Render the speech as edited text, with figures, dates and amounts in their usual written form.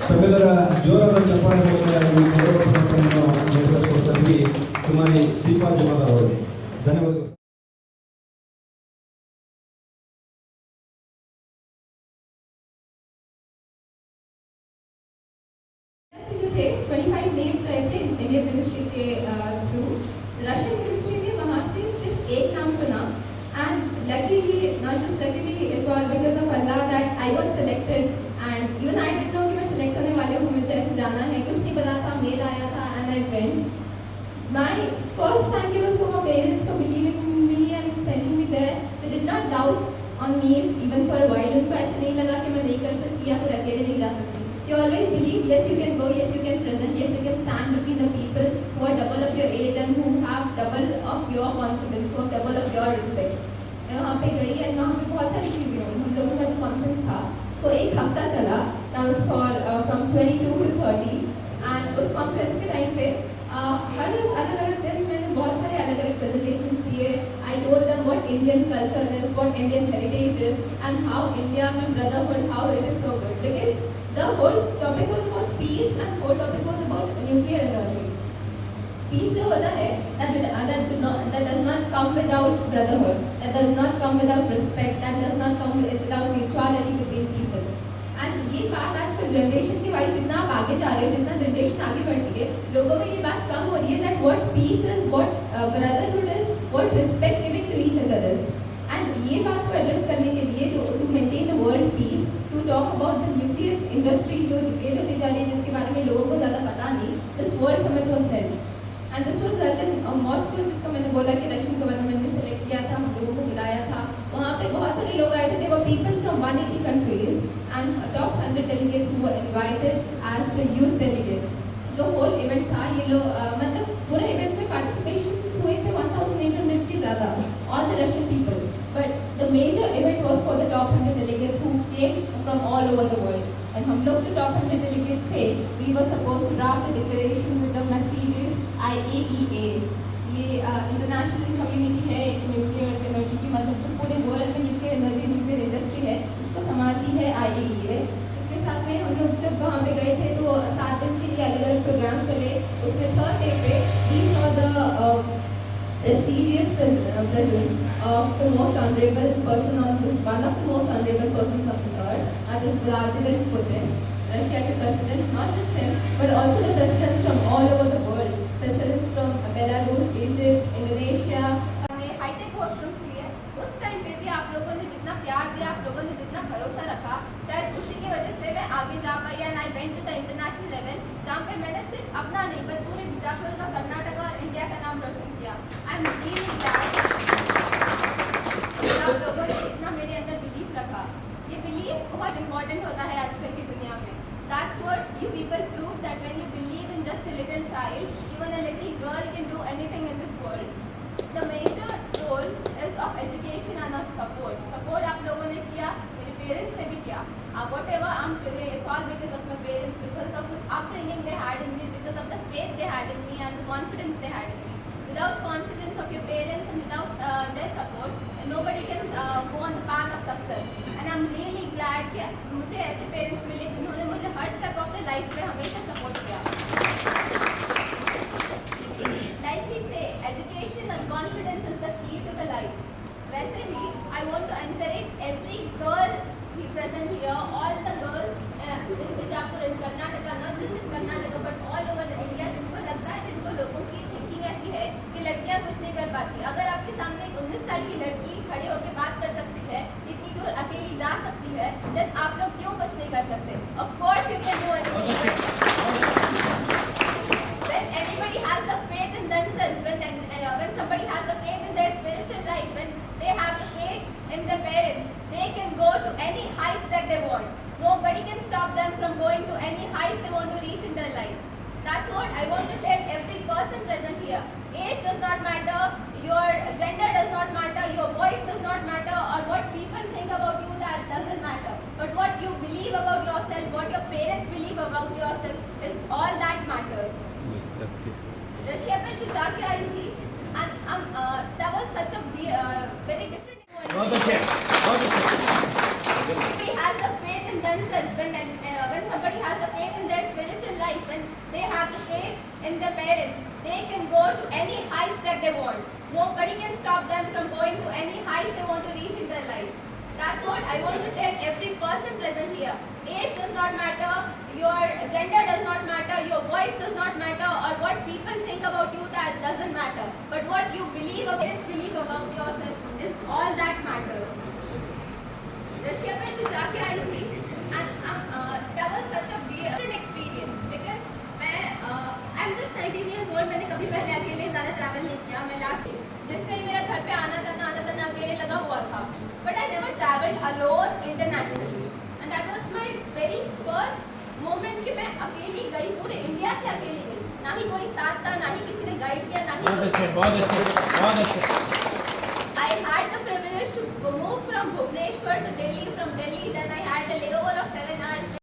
ತಮ್ಮೆಲ್ಲರ ಜೋರಾದ ಚಪ್ಪಾಳೆ ಮೂಲಕ ಈ ಗೌರವ ಸಮರ್ಪಣೆಯನ್ನು ನೆರವೇರಿಸಿಕೊಡ್ತಾ ಇದ್ದೀವಿ ಕುಮಾರಿ ಸೀಪಾ ಜಮಾದಾರ್ ಅವರಿಗೆ ಧನ್ಯವಾದಗಳು. जो थे 25 नेम्स रहे थे इंडियन मिनिस्ट्री के थ्रू रशियन मिनिस्ट्री ने वहाँ से सिर्फ एक नाम चुना and luckily not just luckily it was because of Allah that I got selected and even I didn't know कि मैं सिलेक्ट होने वाली हूँ, मुझे ऐसे जाना है, कुछ नहीं पता था, मेल आया था and I went. My first thank you was for my parents for believing in me and sending me there. They did not doubt on me even for a while. उनको ऐसे नहीं लगा कि मैं नहीं कर सकती या फिर अकेले नहीं जा सकती. You always believe, yes you can go, yes you can present, yes you can stand between the people who are double of your age and who have double of your confidence, who have double of your respect. मैं वहाँ पे गई और वहाँ पे बहुत सारी चीज़ें हुई. हम लोगों का जो कॉन्फ्रेंस था वो एक हफ्ता चला, from 22 to 30 एंड उस कॉन्फ्रेंस के टाइम पे हर रोज अलग अलग दिन मैंने बहुत सारे अलग अलग प्रेजेंटेशंस दिए. I told them what Indian culture is, what Indian heritage is and how India में brotherhood, how it is so good. Because the whole topic was about peace and whole topic was about nuclear energy. Peace जो होता है that does not come without brotherhood, that does not come without respect, that does not come without mutuality between people. And ये बात आजकल generation की wise जितना आप आगे जा रहे हो, जितना जनरेशन आगे बढ़ती है, लोगों में ये बात कम हो रही है that what peace is, what brotherhood is, what respect giving to each other is. And ये बात को एड्रेस करने के लिए to maintain the world peace, to talk about the nuclear industry जो डिग्रेड होती जा रही है, जिसके बारे में लोगों को ज़्यादा पता नहीं, this world summit was held and this was held in Moscow, जिसको मैंने बोला कि रशियन गवर्नमेंट ने सेलेक्ट किया था, हम लोगों को बुलाया था. वहाँ पे बहुत सारे लोग आए थे. There were people from 180 countries and top 100 delegates who were invited as the youth delegates. जो whole event था, ये लोग मतलब पूरे event में participations हुए थे 1,800 के ज़्यादा, all the Russian people. But the major event was for the top 100 delegates who came from all over the world. And हम लोग जो top 100 delegates थे, we were supposed to draft a declaration with the messages IAEA. ये international community है nuclear energy की, मतलब जो पूरे वर्ल्ड में न्यूक्लियर एनर्जी, न्यूक्लियर इंडस्ट्री है, इसको संभालती है IAEA. इसके साथ में हम लोग जब वहाँ पे गए थे तो 7 दिन के लिए अलग अलग प्रोग्राम चले. उसमें थर्ड डे पे we saw the prestigious presence of the most honorable person on this, one of the most honorable persons on this earth, that is Vladimir Putin, Russia के president. Not just him, but also the presidents from all over the world, presidents from Belarus, Egypt, Indonesia. हमने hi tech washrooms लिए. उस time पे भी आप लोगों ने जितना प्यार दिया, आप लोगों ने जितना भरोसा रखा, शायद उसी की वजह से मैं आगे जा पाई. And I went to the international level, जहाँ पे मैंने सिर्फ अपना नहीं पर पूरे बीजापुर का, कर्नाटक और इंडिया का नाम रोशन किया. आई एम रियली ग्लैड आप लोगों ने इतना मेरे अंदर बिलीफ रखा. ये बिलीफ बहुत इंपॉर्टेंट होता है आजकल की दुनिया में. That's what you people prove, that when you believe in just a little child, even a little girl can do anything in this world. The major role is of education and of support. Support आप लोगों ने किया, मेरे parents ने भी किया. Whatever I'm today, it's all because of my parents, because of the upbringing they had in me, because of the faith they had in me and the confidence they had in me. Without confidence of your parents and without their support, nobody can go on the path of success. And I'm really glad कि मुझे ऐसे parents मिले जिन्होंने मुझे हर step of the life पे हमेशा support किया. Like we say, education and confidence is the key to the life. वैसे ही I want to encourage every girl present here, all the girls in Bijapur, in Karnataka, not just in Karnataka but all over India, जिनको लगता है, जिनको लोगों की thinking ऐसी है कि लड़कियां कुछ नहीं कर पाती. अगर आपके सामने एक 19 साल की लड़की खड़ी होकर बात कर सकती है, इतनी दूर अकेली जा सकती है, then आप लोग क्यों कुछ नहीं कर सकते? Of course you can do anything. When anybody has the faith in themselves, when somebody has the faith in their spiritual life, when they have the faith in their parents, they can go to any heights that they want. Nobody can stop them from going to any heights they want to reach in their life. That's what I want to tell every person present here. Age does not matter, your gender does not matter, your voice does not matter, or what people think about you, that doesn't matter. But what you believe about yourself, what your parents believe about yourself, is all that matters. Russia पे जो जाके आई थी, and that was such a very different. Everybody has the faith in them. themselves, when somebody has the faith in their spiritual life, when they have the faith in their parents, they can go to any heights that they want. Nobody can stop them from going to any heights they want to reach in their life. That's what I want to tell every person present here. Age does not matter, your gender does not matter, your voice does not matter, or what people think about you, that doesn't matter. But what you believe, or parents believe about yourself is all that matters. Russia में जो जाके आई थी, and that was such a different experience because I'm just 19 years old. मैंने कभी पहले अकेले ज़्यादा travel नहीं किया. मैं लास्ट जिसमें ही मेरा घर पे आना जाना अकेले लगा हुआ था. But I never traveled alone internationally, and that was my very first moment कि मैं अकेली गई, पूरे इंडिया से अकेली गई. ना ही कोई साथ था, ना ही किसी ने गाइड किया, ना ही बहुत अच्छे I had the privilege to move from Bhubaneswar to Delhi, from Delhi then I had a layover